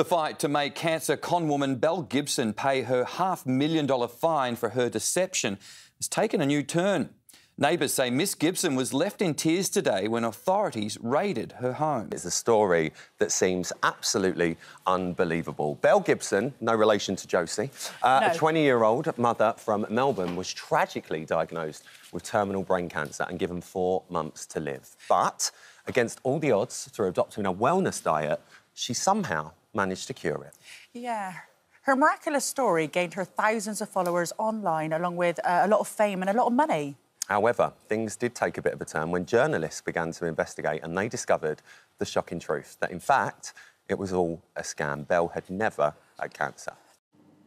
The fight to make cancer conwoman Belle Gibson pay her $500,000 fine for her deception has taken a new turn. Neighbours say Miss Gibson was left in tears today when authorities raided her home. It's a story that seems absolutely unbelievable. Belle Gibson, no relation to Josie, a 20-year-old mother from Melbourne, was tragically diagnosed with terminal brain cancer and given 4 months to live. But against all the odds, through adopting a wellness diet, she somehow managed to cure it. Yeah. Her miraculous story gained her thousands of followers online, along with a lot of fame and a lot of money. However, things did take a bit of a turn when journalists began to investigate and they discovered the shocking truth that, in fact, it was all a scam. Belle had never had cancer.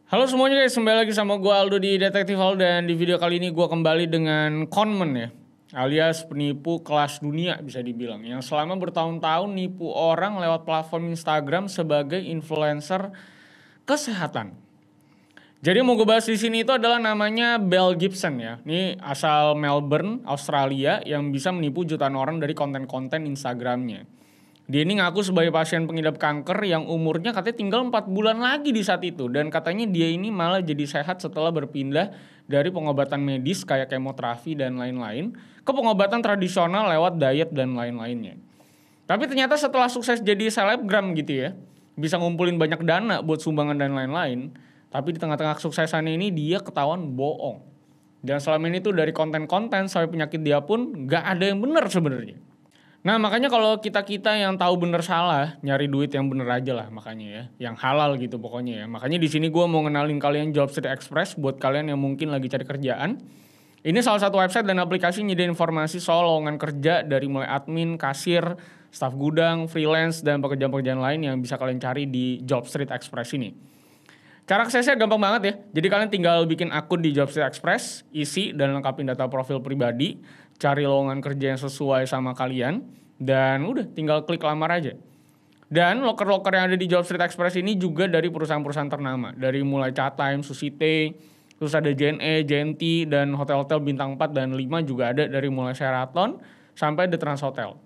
Halo semuanya guys, kembali lagi sama gue Aldo di Detektif Hall, dan di video kali ini gue kembali dengan conman ya, alias penipu kelas dunia bisa dibilang, yang selama bertahun-tahun nipu orang lewat platform Instagram sebagai influencer kesehatan. Jadi yang mau gue bahas di sini itu adalah namanya Belle Gibson ya. Ini asal Melbourne, Australia, yang bisa menipu jutaan orang dari konten-konten Instagramnya. Dia ini ngaku sebagai pasien pengidap kanker yang umurnya katanya tinggal 4 bulan lagi di saat itu. Dan katanya dia ini malah jadi sehat setelah berpindah dari pengobatan medis kayak kemoterapi dan lain-lain ke pengobatan tradisional lewat diet dan lain-lainnya. Tapi ternyata setelah sukses jadi selebgram gitu ya, bisa ngumpulin banyak dana buat sumbangan dan lain-lain, tapi di tengah-tengah kesuksesannya ini dia ketahuan bohong. Dan selama ini tuh dari konten-konten sampai penyakit dia pun gak ada yang benar sebenarnya. Nah makanya kalau kita-kita yang tahu bener salah, nyari duit yang bener aja lah makanya ya. Yang halal gitu pokoknya ya. Makanya di sini gue mau ngenalin kalian Jobstreet Express buat kalian yang mungkin lagi cari kerjaan. Ini salah satu website dan aplikasi nyediain informasi soal lowongan kerja dari mulai admin, kasir, staf gudang, freelance, dan pekerjaan-pekerjaan lain yang bisa kalian cari di Jobstreet Express ini. Cara aksesnya gampang banget ya. Jadi kalian tinggal bikin akun di Jobstreet Express, isi dan lengkapin data profil pribadi, cari lowongan kerja yang sesuai sama kalian, dan udah tinggal klik lamar aja. Dan loker-loker yang ada di Jobstreet Express ini juga dari perusahaan-perusahaan ternama, dari mulai Chatime, Susite, terus ada JNE, JNT, dan hotel-hotel bintang 4 dan 5 juga ada, dari mulai Sheraton sampai The Trans Hotel.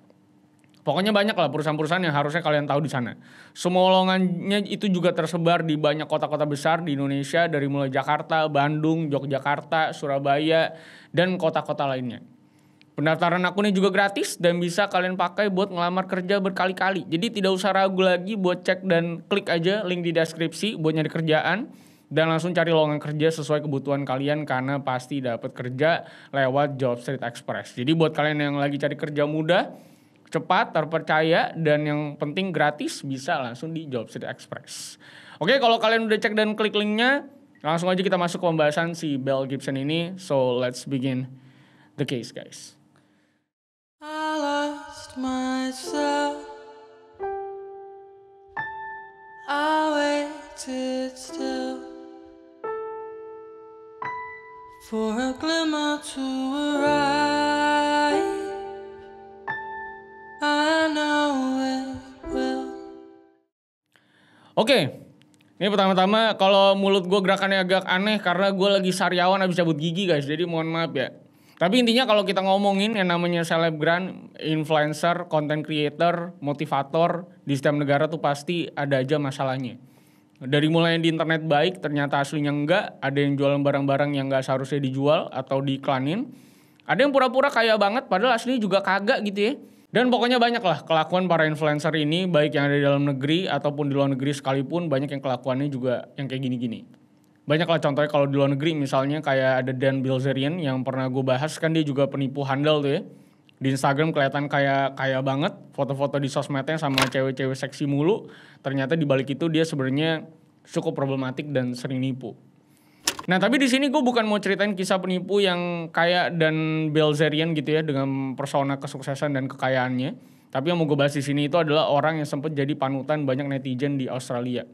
Pokoknya banyak lah perusahaan-perusahaan yang harusnya kalian tahu di sana. Semua lowongannya itu juga tersebar di banyak kota-kota besar di Indonesia, dari mulai Jakarta, Bandung, Yogyakarta, Surabaya, dan kota-kota lainnya. Pendaftaran akunnya juga gratis dan bisa kalian pakai buat ngelamar kerja berkali-kali. Jadi tidak usah ragu lagi buat cek dan klik aja link di deskripsi buat nyari kerjaan, dan langsung cari lowongan kerja sesuai kebutuhan kalian, karena pasti dapat kerja lewat Jobstreet Express. Jadi buat kalian yang lagi cari kerja mudah, cepat, terpercaya, dan yang penting gratis, bisa langsung di Jobstreet Express. Oke, kalau kalian udah cek dan klik linknya, langsung aja kita masuk ke pembahasan si Belle Gibson ini. So let's begin the case, guys. I lost myself. I waited still for a glimmer to arrive. I know it will. Oke, ini pertama-tama kalau mulut gue gerakannya agak aneh karena gue lagi sariawan habis cabut gigi guys, jadi mohon maaf ya. Tapi intinya kalau kita ngomongin yang namanya selebgram, influencer, content creator, motivator di setiap negara tuh pasti ada aja masalahnya. Dari mulai yang di internet baik ternyata aslinya enggak, ada yang jualan barang-barang yang enggak seharusnya dijual atau diiklanin. Ada yang pura-pura kaya banget padahal aslinya juga kagak gitu ya. Dan pokoknya banyak lah kelakuan para influencer ini, baik yang ada di dalam negeri ataupun di luar negeri sekalipun, banyak yang kelakuannya juga yang kayak gini-gini. Banyak lah contohnya kalau di luar negeri, misalnya kayak ada Dan Bilzerian yang pernah gue bahas, kan dia juga penipu handal tuh ya. Di Instagram kelihatan kaya banget, foto-foto di sosmednya sama cewek-cewek seksi mulu. Ternyata di balik itu dia sebenarnya cukup problematik dan sering nipu. Nah tapi di sini gue bukan mau ceritain kisah penipu yang kaya dan Bilzerian gitu ya, dengan persona kesuksesan dan kekayaannya. Tapi yang mau gue bahas di sini itu adalah orang yang sempat jadi panutan banyak netizen di Australia.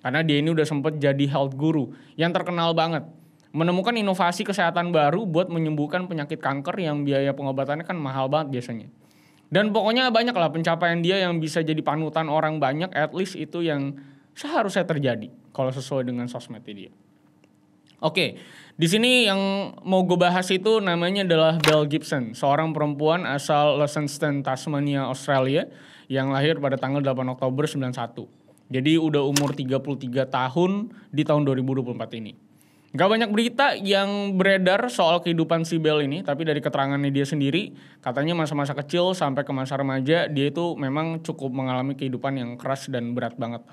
Karena dia ini udah sempat jadi health guru yang terkenal banget. Menemukan inovasi kesehatan baru buat menyembuhkan penyakit kanker yang biaya pengobatannya kan mahal banget biasanya. Dan pokoknya banyak lah pencapaian dia yang bisa jadi panutan orang banyak, at least itu yang seharusnya terjadi kalau sesuai dengan sosmednya dia. Oke, di sini yang mau gue bahas itu namanya adalah Belle Gibson, seorang perempuan asal Launceston, Tasmania, Australia, yang lahir pada tanggal 8 Oktober 91. Jadi udah umur 33 tahun di tahun 2024 ini. Gak banyak berita yang beredar soal kehidupan si Belle ini, tapi dari keterangannya dia sendiri, katanya masa-masa kecil sampai ke masa remaja, dia itu memang cukup mengalami kehidupan yang keras dan berat banget.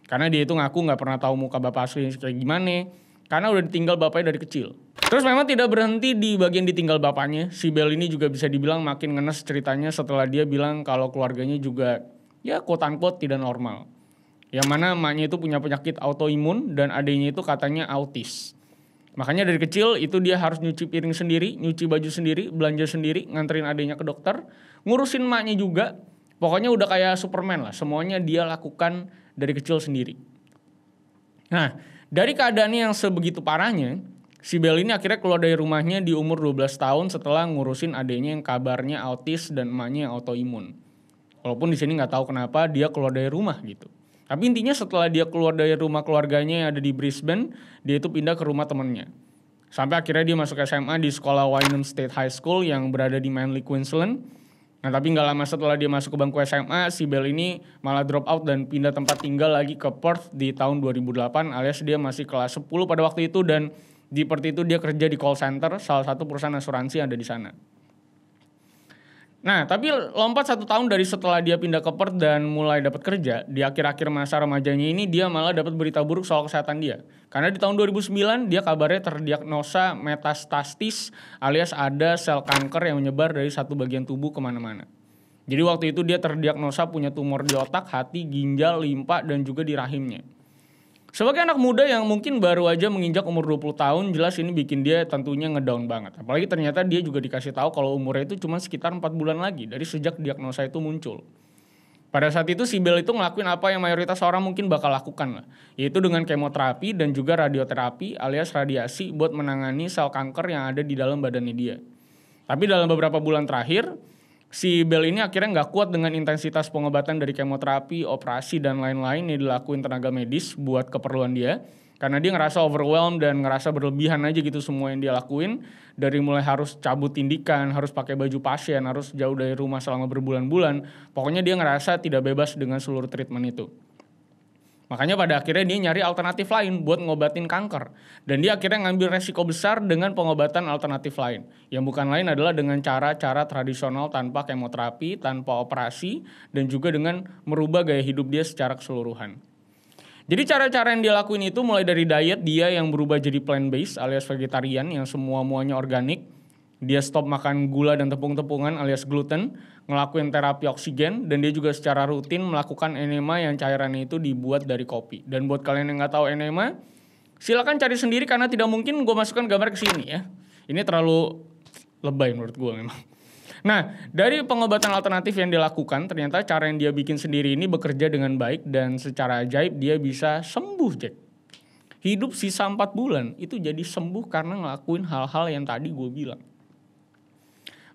Karena dia itu ngaku gak pernah tahu muka bapak aslinya kayak gimana, karena udah ditinggal bapaknya dari kecil. Terus memang tidak berhenti di bagian ditinggal bapaknya, si Belle ini juga bisa dibilang makin ngenes ceritanya setelah dia bilang kalau keluarganya juga ya quote-unquote tidak normal. Yang mana emaknya itu punya penyakit autoimun dan adiknya itu katanya autis. Makanya dari kecil itu dia harus nyuci piring sendiri, nyuci baju sendiri, belanja sendiri, nganterin adiknya ke dokter, ngurusin emaknya juga. Pokoknya udah kayak Superman lah, semuanya dia lakukan dari kecil sendiri. Nah, dari keadaannya yang sebegitu parahnya, si Belle ini akhirnya keluar dari rumahnya di umur 12 tahun setelah ngurusin adiknya yang kabarnya autis dan emaknya yang autoimun. Walaupun di sini nggak tahu kenapa dia keluar dari rumah gitu. Tapi intinya setelah dia keluar dari rumah keluarganya yang ada di Brisbane, dia itu pindah ke rumah temennya. Sampai akhirnya dia masuk SMA di sekolah Wynnum State High School yang berada di Manly, Queensland. Nah tapi nggak lama setelah dia masuk ke bangku SMA, si Belle ini malah drop out dan pindah tempat tinggal lagi ke Perth di tahun 2008, alias dia masih kelas 10 pada waktu itu, dan di Perth itu dia kerja di call center, salah satu perusahaan asuransi yang ada di sana. Nah, tapi lompat 1 tahun dari setelah dia pindah ke Perth dan mulai dapat kerja, di akhir-akhir masa remajanya ini dia malah dapat berita buruk soal kesehatan dia. Karena di tahun 2009 dia kabarnya terdiagnosa metastasis alias ada sel kanker yang menyebar dari satu bagian tubuh kemana-mana. Jadi waktu itu dia terdiagnosa punya tumor di otak, hati, ginjal, limpa, dan juga di rahimnya. Sebagai anak muda yang mungkin baru aja menginjak umur 20 tahun, jelas ini bikin dia tentunya ngedown banget. Apalagi ternyata dia juga dikasih tahu kalau umurnya itu cuma sekitar 4 bulan lagi dari sejak diagnosa itu muncul. Pada saat itu si Belle itu ngelakuin apa yang mayoritas orang mungkin bakal lakukan lah, yaitu dengan kemoterapi dan juga radioterapi alias radiasi buat menangani sel kanker yang ada di dalam badannya dia. Tapi dalam beberapa bulan terakhir, si Belle ini akhirnya nggak kuat dengan intensitas pengobatan dari kemoterapi, operasi, dan lain-lain yang dilakuin tenaga medis buat keperluan dia. Karena dia ngerasa overwhelmed dan ngerasa berlebihan aja gitu semua yang dia lakuin. Dari mulai harus cabut tindikan, harus pakai baju pasien, harus jauh dari rumah selama berbulan-bulan. Pokoknya dia ngerasa tidak bebas dengan seluruh treatment itu. Makanya pada akhirnya dia nyari alternatif lain buat ngobatin kanker. Dan dia akhirnya ngambil resiko besar dengan pengobatan alternatif lain. Yang bukan lain adalah dengan cara-cara tradisional tanpa kemoterapi, tanpa operasi, dan juga dengan merubah gaya hidup dia secara keseluruhan. Jadi cara-cara yang dia lakuin itu mulai dari diet dia yang berubah jadi plant-based alias vegetarian yang semua-muanya organik. Dia stop makan gula dan tepung-tepungan alias gluten, ngelakuin terapi oksigen, dan dia juga secara rutin melakukan enema yang cairannya itu dibuat dari kopi. Dan buat kalian yang nggak tahu enema, silakan cari sendiri karena tidak mungkin gue masukkan gambar ke sini ya. Ini terlalu lebay menurut gue memang. Nah, dari pengobatan alternatif yang dilakukan, ternyata cara yang dia bikin sendiri ini bekerja dengan baik dan secara ajaib dia bisa sembuh, Jack. Hidup sisa 4 bulan itu jadi sembuh karena ngelakuin hal-hal yang tadi gue bilang.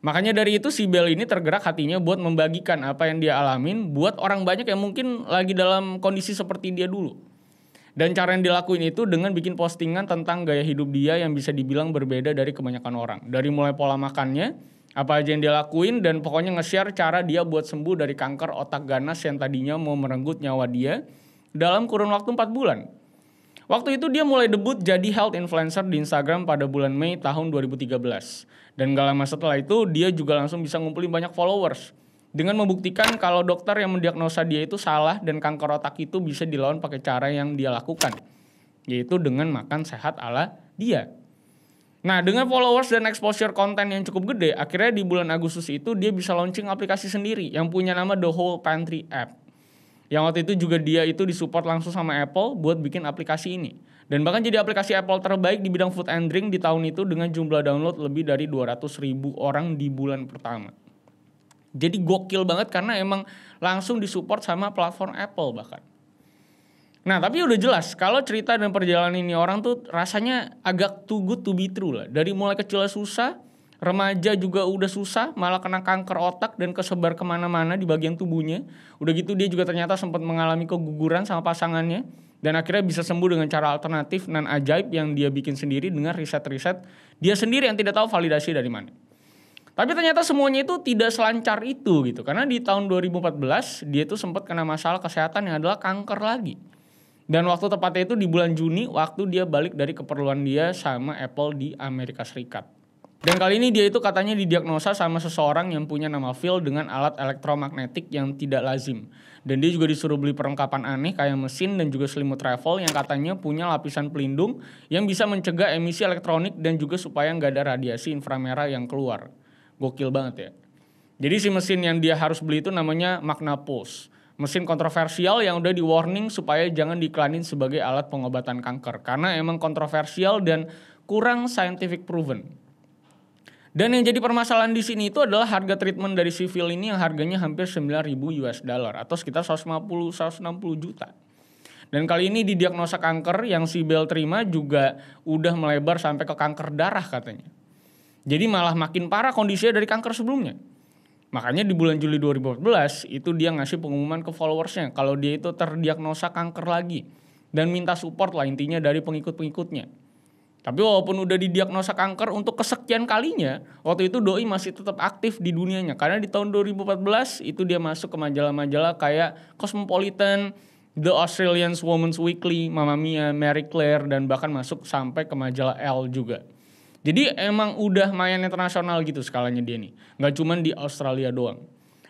Makanya dari itu si Belle ini tergerak hatinya buat membagikan apa yang dia alamin buat orang banyak yang mungkin lagi dalam kondisi seperti dia dulu. Dan cara yang dilakuin itu dengan bikin postingan tentang gaya hidup dia yang bisa dibilang berbeda dari kebanyakan orang. Dari mulai pola makannya, apa aja yang dia lakuin, dan pokoknya nge-share cara dia buat sembuh dari kanker otak ganas yang tadinya mau merenggut nyawa dia dalam kurun waktu 4 bulan. Waktu itu dia mulai debut jadi health influencer di Instagram pada bulan Mei tahun 2013. Dan gak lama setelah itu dia juga langsung bisa ngumpulin banyak followers. Dengan membuktikan kalau dokter yang mendiagnosa dia itu salah dan kanker otak itu bisa dilawan pakai cara yang dia lakukan. Yaitu dengan makan sehat ala dia. Nah dengan followers dan exposure konten yang cukup gede, akhirnya di bulan Agustus itu dia bisa launching aplikasi sendiri yang punya nama The Whole Pantry App. Yang waktu itu juga dia itu disupport langsung sama Apple buat bikin aplikasi ini. Dan bahkan jadi aplikasi Apple terbaik di bidang food and drink di tahun itu dengan jumlah download lebih dari 200.000 orang di bulan pertama. Jadi gokil banget karena emang langsung disupport sama platform Apple bahkan. Nah tapi udah jelas kalau cerita dan perjalanan ini orang tuh rasanya agak too good to be true lah. Dari mulai kecilnya susah, remaja juga udah susah, malah kena kanker otak dan kesebar kemana-mana di bagian tubuhnya. Udah gitu dia juga ternyata sempat mengalami keguguran sama pasangannya. Dan akhirnya bisa sembuh dengan cara alternatif nan ajaib yang dia bikin sendiri dengan riset-riset dia sendiri yang tidak tahu validasi dari mana. Tapi ternyata semuanya itu tidak selancar itu gitu. Karena di tahun 2014 dia itu sempat kena masalah kesehatan yang adalah kanker lagi. Dan waktu tepatnya itu di bulan Juni waktu dia balik dari keperluan dia sama Apple di Amerika Serikat. Dan kali ini dia itu katanya didiagnosa sama seseorang yang punya nama Phil dengan alat elektromagnetik yang tidak lazim. Dan dia juga disuruh beli perlengkapan aneh kayak mesin dan juga selimut travel yang katanya punya lapisan pelindung yang bisa mencegah emisi elektronik dan juga supaya nggak ada radiasi inframerah yang keluar. Gokil banget ya. Jadi si mesin yang dia harus beli itu namanya MagnaPulse. Mesin kontroversial yang udah di warning supaya jangan diiklanin sebagai alat pengobatan kanker. Karena emang kontroversial dan kurang scientific proven. Dan yang jadi permasalahan di sini itu adalah harga treatment dari si Phil ini yang harganya hampir 9.000 US dollar atau sekitar 150-160 juta. Dan kali ini didiagnosa kanker yang si Bell terima juga udah melebar sampai ke kanker darah katanya. Jadi malah makin parah kondisinya dari kanker sebelumnya. Makanya di bulan Juli 2014 itu dia ngasih pengumuman ke followersnya kalau dia itu terdiagnosa kanker lagi. Dan minta support lah intinya dari pengikut-pengikutnya. Tapi walaupun udah didiagnosa kanker untuk kesekian kalinya, waktu itu Doi masih tetap aktif di dunianya. Karena di tahun 2014 itu dia masuk ke majalah-majalah kayak Cosmopolitan, The Australian Women's Weekly, Mamma Mia, Marie Claire, dan bahkan masuk sampai ke majalah Elle juga. Jadi emang udah main internasional gitu skalanya dia nih. Nggak cuma di Australia doang.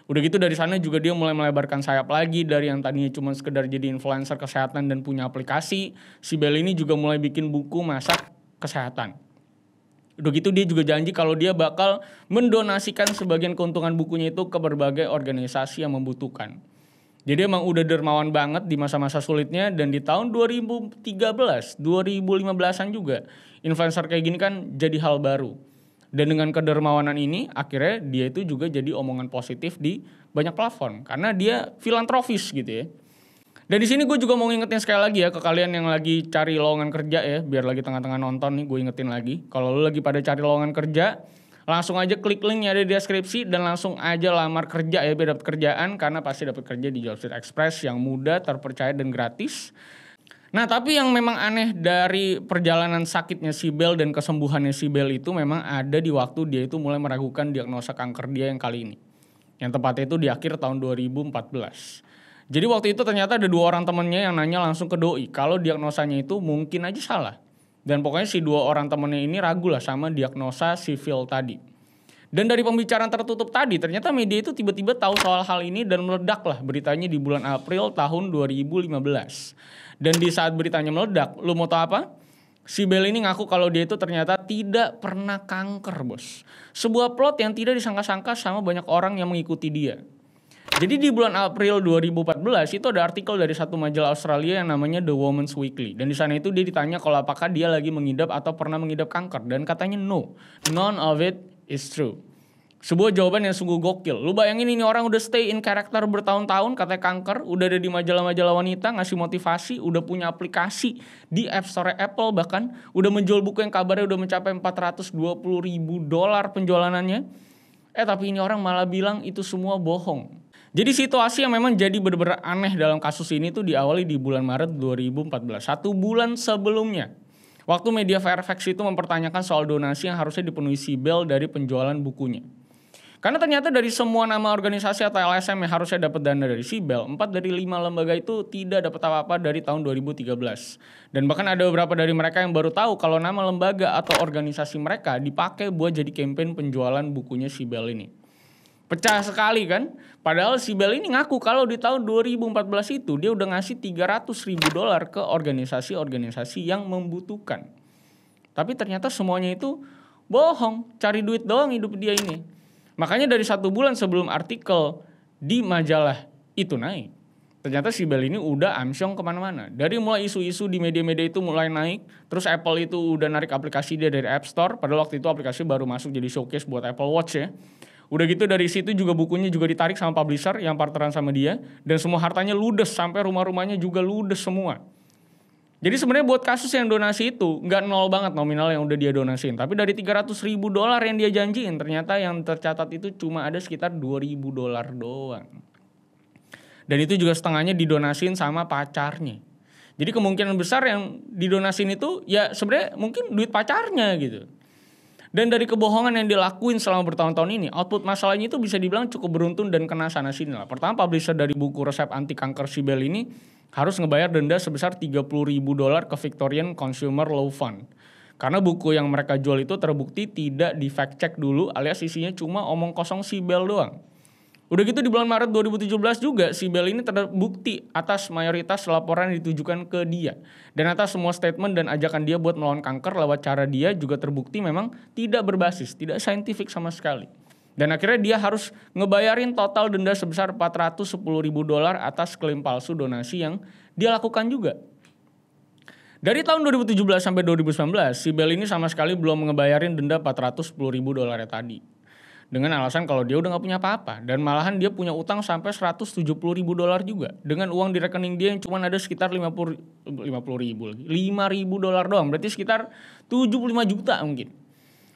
Udah gitu dari sana juga dia mulai melebarkan sayap lagi dari yang tadinya cuma sekedar jadi influencer kesehatan dan punya aplikasi. Si Bell ini juga mulai bikin buku masak kesehatan. Udah gitu dia juga janji kalau dia bakal mendonasikan sebagian keuntungan bukunya itu ke berbagai organisasi yang membutuhkan. Jadi emang udah dermawan banget di masa-masa sulitnya dan di tahun 2013, 2015-an juga influencer kayak gini kan jadi hal baru. Dan dengan kedermawanan ini akhirnya dia itu juga jadi omongan positif di banyak platform karena dia filantropis gitu ya. Dan di sini gue juga mau ngingetin sekali lagi ya ke kalian yang lagi cari lowongan kerja ya, biar lagi tengah-tengah nonton nih gue ingetin lagi. Kalau lu lagi pada cari lowongan kerja, langsung aja klik link yang ada di deskripsi dan langsung aja lamar kerja ya biar dapat kerjaan karena pasti dapat kerja di Jobstreet Express yang mudah, terpercaya dan gratis. Nah, tapi yang memang aneh dari perjalanan sakitnya si Bell dan kesembuhannya si Bell itu memang ada di waktu dia itu mulai meragukan diagnosa kanker dia yang kali ini. Yang tepatnya itu di akhir tahun 2014. Jadi waktu itu ternyata ada 2 orang temennya yang nanya langsung ke Doi kalau diagnosanya itu mungkin aja salah. Dan pokoknya si 2 orang temennya ini ragu lah sama diagnosa si Phil tadi. Dan dari pembicaraan tertutup tadi ternyata media itu tiba-tiba tahu soal hal ini dan meledak lah beritanya di bulan April tahun 2015. Dan di saat beritanya meledak, lu mau tahu apa? Si Bell ini ngaku kalau dia itu ternyata tidak pernah kanker, bos. Sebuah plot yang tidak disangka-sangka sama banyak orang yang mengikuti dia. Jadi di bulan April 2014 itu ada artikel dari satu majalah Australia yang namanya The Women's Weekly. Dan di sana itu dia ditanya kalau apakah dia lagi mengidap atau pernah mengidap kanker. Dan katanya no, none of it is true. Sebuah jawaban yang sungguh gokil. Lu bayangin ini orang udah stay in karakter bertahun-tahun katanya kanker. Udah ada di majalah-majalah wanita ngasih motivasi. Udah punya aplikasi di App Store Apple bahkan. Udah menjual buku yang kabarnya udah mencapai $420,000 penjualannya. Tapi ini orang malah bilang itu semua bohong. Jadi situasi yang memang jadi benar-benar aneh dalam kasus ini tuh diawali di bulan Maret 2014. 1 bulan sebelumnya. Waktu media Fairfax itu mempertanyakan soal donasi yang harusnya dipenuhi si Bell dari penjualan bukunya. Karena ternyata dari semua nama organisasi atau LSM yang harusnya dapat dana dari si Bell, 4 dari 5 lembaga itu tidak dapat apa-apa dari tahun 2013. Dan bahkan ada beberapa dari mereka yang baru tahu kalau nama lembaga atau organisasi mereka dipakai buat jadi campaign penjualan bukunya si Bell ini. Pecah sekali kan? Padahal si Bell ini ngaku kalau di tahun 2014 itu dia udah ngasih $300,000 ke organisasi-organisasi yang membutuhkan. Tapi ternyata semuanya itu bohong, cari duit doang hidup dia ini. Makanya dari 1 bulan sebelum artikel di majalah itu naik, ternyata si Bell ini udah amsyong kemana-mana. Dari mulai isu-isu di media-media itu mulai naik, terus Apple itu udah narik aplikasi dia dari App Store, padahal waktu itu aplikasi baru masuk jadi showcase buat Apple Watch ya. Udah gitu dari situ juga bukunya juga ditarik sama publisher yang partneran sama dia. Dan semua hartanya ludes sampai rumah-rumahnya juga ludes semua. Jadi sebenarnya buat kasus yang donasi itu nggak nol banget nominal yang udah dia donasiin. Tapi dari $300,000 yang dia janjiin ternyata yang tercatat itu cuma ada sekitar $2,000 doang. Dan itu juga setengahnya didonasiin sama pacarnya. Jadi kemungkinan besar yang didonasiin itu ya sebenarnya mungkin duit pacarnya gitu. Dan dari kebohongan yang dilakuin selama bertahun-tahun ini, output masalahnya itu bisa dibilang cukup beruntun dan kena sana-sini lah. Pertama, publisher dari buku resep anti kanker si Bell ini harus ngebayar denda sebesar $30.000 ke Victorian Consumer Law Fund. Karena buku yang mereka jual itu terbukti tidak di fact check dulu, alias isinya cuma omong kosong si Bell doang. Udah gitu di bulan Maret 2017 juga si Bell ini terbukti atas mayoritas laporan yang ditujukan ke dia. Dan atas semua statement dan ajakan dia buat melawan kanker lewat cara dia juga terbukti memang tidak berbasis, tidak saintifik sama sekali. Dan akhirnya dia harus ngebayarin total denda sebesar $410.000 atas klaim palsu donasi yang dia lakukan juga. Dari tahun 2017 sampai 2019, si Bell ini sama sekali belum ngebayarin denda $410.000 tadi. Dengan alasan kalau dia udah gak punya apa-apa. Dan malahan dia punya utang sampai $170.000 juga. Dengan uang di rekening dia yang cuma ada sekitar $5.000 doang. Berarti sekitar 75 juta mungkin.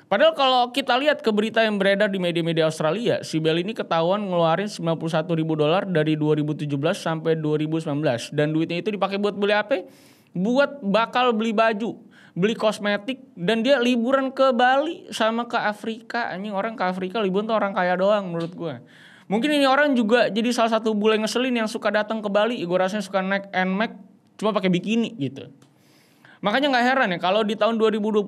Padahal kalau kita lihat ke berita yang beredar di media-media Australia, si Bell ini ketahuan ngeluarin $91.000 dari 2017 sampai 2019. Dan duitnya itu dipakai buat beli apa? Buat bakal beli baju, beli kosmetik, dan dia liburan ke Bali sama ke Afrika. Anjing, orang ke Afrika liburan tuh orang kaya doang menurut gue. Mungkin ini orang juga jadi salah satu bule ngeselin yang suka datang ke Bali. Gue rasanya suka naik NMAX cuma pakai bikini gitu. Makanya gak heran ya kalau di tahun 2021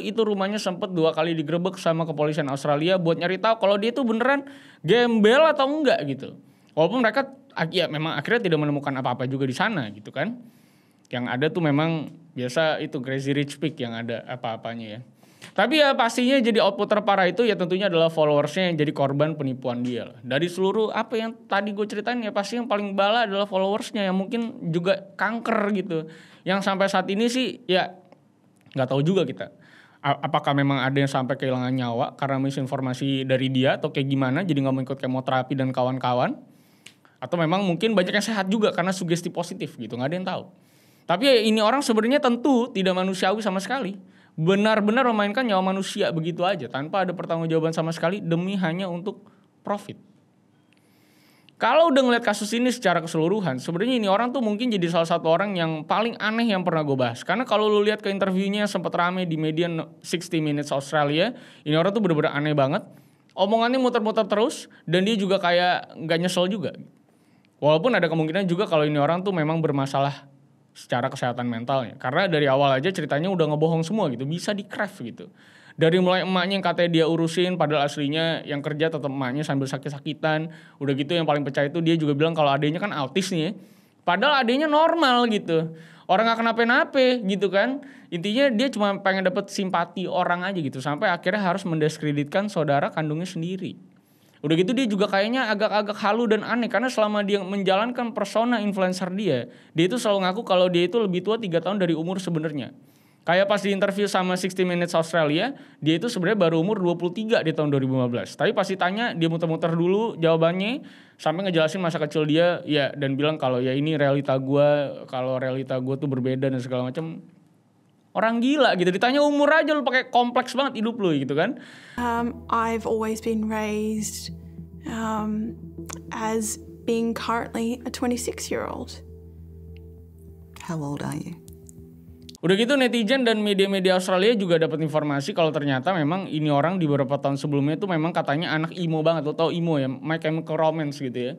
itu rumahnya sempet 2 kali digerebek sama kepolisian Australia buat nyari tahu kalau dia tuh beneran gembel atau enggak gitu. Walaupun mereka ya memang akhirnya tidak menemukan apa-apa juga di sana gitu kan. Yang ada tuh memang biasa itu crazy rich pig yang ada apa-apanya ya. Tapi ya pastinya jadi output terparah itu ya tentunya adalah followersnya yang jadi korban penipuan dia lah. Dari seluruh apa yang tadi gue ceritain ya pasti yang paling bala adalah followersnya yang mungkin juga kanker gitu. Yang sampai saat ini sih ya gak tahu juga kita. Apakah memang ada yang sampai kehilangan nyawa karena misinformasi dari dia atau kayak gimana jadi gak mau ikut kemoterapi dan kawan-kawan. Atau memang mungkin banyak yang sehat juga karena sugesti positif gitu, gak ada yang tahu. Tapi ya ini orang sebenarnya tentu tidak manusiawi sama sekali. Benar-benar memainkan nyawa manusia begitu aja tanpa ada pertanggungjawaban sama sekali demi hanya untuk profit. Kalau udah ngeliat kasus ini secara keseluruhan, sebenarnya ini orang tuh mungkin jadi salah satu orang yang paling aneh yang pernah gue bahas. Karena kalau lu lihat ke interviewnya sempat rame di media 60 Minutes Australia, ini orang tuh bener-bener aneh banget. Omongannya muter-muter terus dan dia juga kayak nggak nyesel juga. Walaupun ada kemungkinan juga kalau ini orang tuh memang bermasalah secara kesehatan mentalnya. Karena dari awal aja ceritanya udah ngebohong semua gitu. Bisa di craft gitu. Dari mulai emaknya yang katanya dia urusin padahal aslinya yang kerja tetap emaknya sambil sakit-sakitan. Udah gitu yang paling pecah itu dia juga bilang kalau adenya kan autis nih ya. Padahal adenya normal gitu. Orang gak kenapa-napa gitu kan. Intinya dia cuma pengen dapet simpati orang aja gitu. Sampai akhirnya harus mendiskreditkan saudara kandungnya sendiri. Udah gitu dia juga kayaknya agak-agak halu dan aneh. Karena selama dia menjalankan persona influencer dia itu selalu ngaku kalau dia itu lebih tua 3 tahun dari umur sebenarnya. Kayak pas di interview sama 60 Minutes Australia, dia itu sebenarnya baru umur 23 di tahun 2015. Tapi pas ditanya, dia muter-muter dulu jawabannya, sampai ngejelasin masa kecil dia, ya dan bilang kalau ya ini realita gue, kalau realita gue tuh berbeda dan segala macam. Orang gila gitu, ditanya umur aja lu pakai kompleks banget hidup lu gitu kan. I've always been raised as being currently a 26-year-old. How old are you? Udah gitu netizen dan media-media Australia juga dapat informasi kalau ternyata memang ini orang di beberapa tahun sebelumnya itu memang katanya anak emo banget. Lo tau emo ya, My Chemical Romance gitu ya.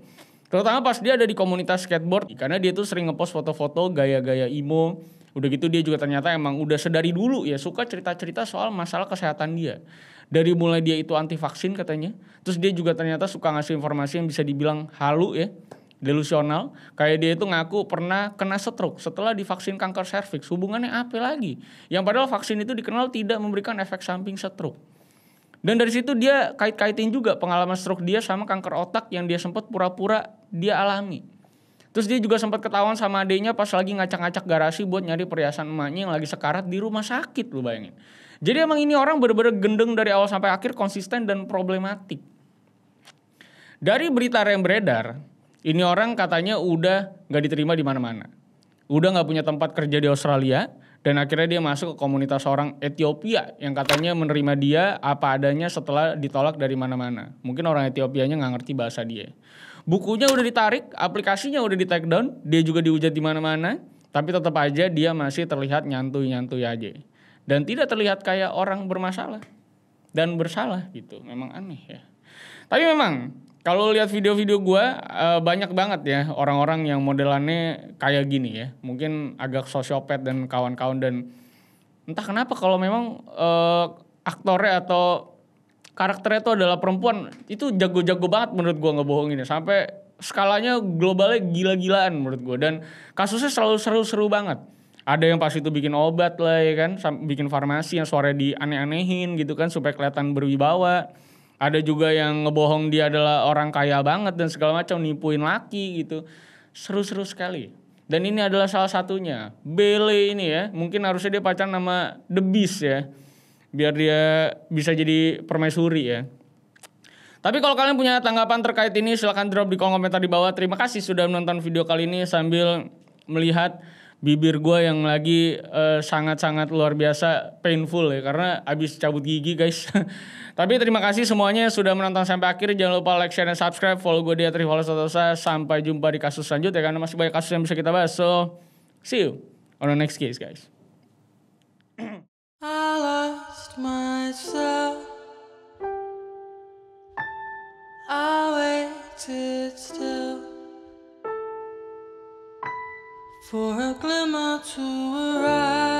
Terutama pas dia ada di komunitas skateboard karena dia tuh sering ngepost foto-foto gaya-gaya emo. Udah gitu dia juga ternyata emang udah sedari dulu ya suka cerita-cerita soal masalah kesehatan dia. Dari mulai dia itu anti vaksin katanya. Terus dia juga ternyata suka ngasih informasi yang bisa dibilang halu ya. Delusional, kayak dia itu ngaku pernah kena stroke setelah divaksin kanker serviks. Hubungannya apa lagi? Yang padahal vaksin itu dikenal tidak memberikan efek samping stroke. Dan dari situ dia kait-kaitin juga pengalaman stroke dia sama kanker otak yang dia sempat pura-pura dia alami. Terus dia juga sempat ketahuan sama adeknya pas lagi ngacak-ngacak garasi buat nyari perhiasan emaknya yang lagi sekarat di rumah sakit, lu bayangin. Jadi emang ini orang bener-bener gendeng dari awal sampai akhir, konsisten dan problematik. Dari berita yang beredar, ini orang katanya udah gak diterima di mana-mana. Udah gak punya tempat kerja di Australia. Dan akhirnya dia masuk ke komunitas orang Ethiopia yang katanya menerima dia apa adanya setelah ditolak dari mana-mana. Mungkin orang Ethiopianya gak ngerti bahasa dia. Bukunya udah ditarik, aplikasinya udah di take down. Dia juga dihujat di mana-mana. Tapi tetap aja dia masih terlihat nyantuy-nyantuy aja. Dan tidak terlihat kayak orang bermasalah. dan bersalah gitu. Memang aneh ya. Tapi memang kalau lihat video-video gue banyak banget ya orang-orang yang modelannya kayak gini ya. Mungkin agak sosiopat dan kawan-kawan, dan entah kenapa kalau memang aktornya atau karakternya itu adalah perempuan, itu jago-jago banget menurut gue ngebohongin ya. Sampai skalanya globalnya gila-gilaan menurut gue. Dan kasusnya selalu seru-seru banget. Ada yang pas itu bikin obat lah ya kan, bikin farmasi yang suaranya dianeh-anehin gitu kan supaya kelihatan berwibawa. Ada juga yang ngebohong dia adalah orang kaya banget dan segala macam, nipuin laki gitu. Seru-seru sekali. Dan ini adalah salah satunya. Bele ini ya, mungkin harusnya dia pacaran sama The Beast ya. Biar dia bisa jadi permaisuri ya. Tapi kalau kalian punya tanggapan terkait ini, silahkan drop di kolom komentar di bawah. Terima kasih sudah menonton video kali ini sambil melihat bibir gue yang lagi sangat-sangat luar biasa painful ya. Karena abis cabut gigi guys. Tapi terima kasih semuanya sudah menonton sampai akhir. Jangan lupa like, share, dan subscribe. Follow gue di @rivaldo_santosa. Sampai jumpa di kasus selanjutnya karena masih banyak kasus yang bisa kita bahas. So, see you on the next case guys. I lost myself. I waited still for a glimmer to arrive.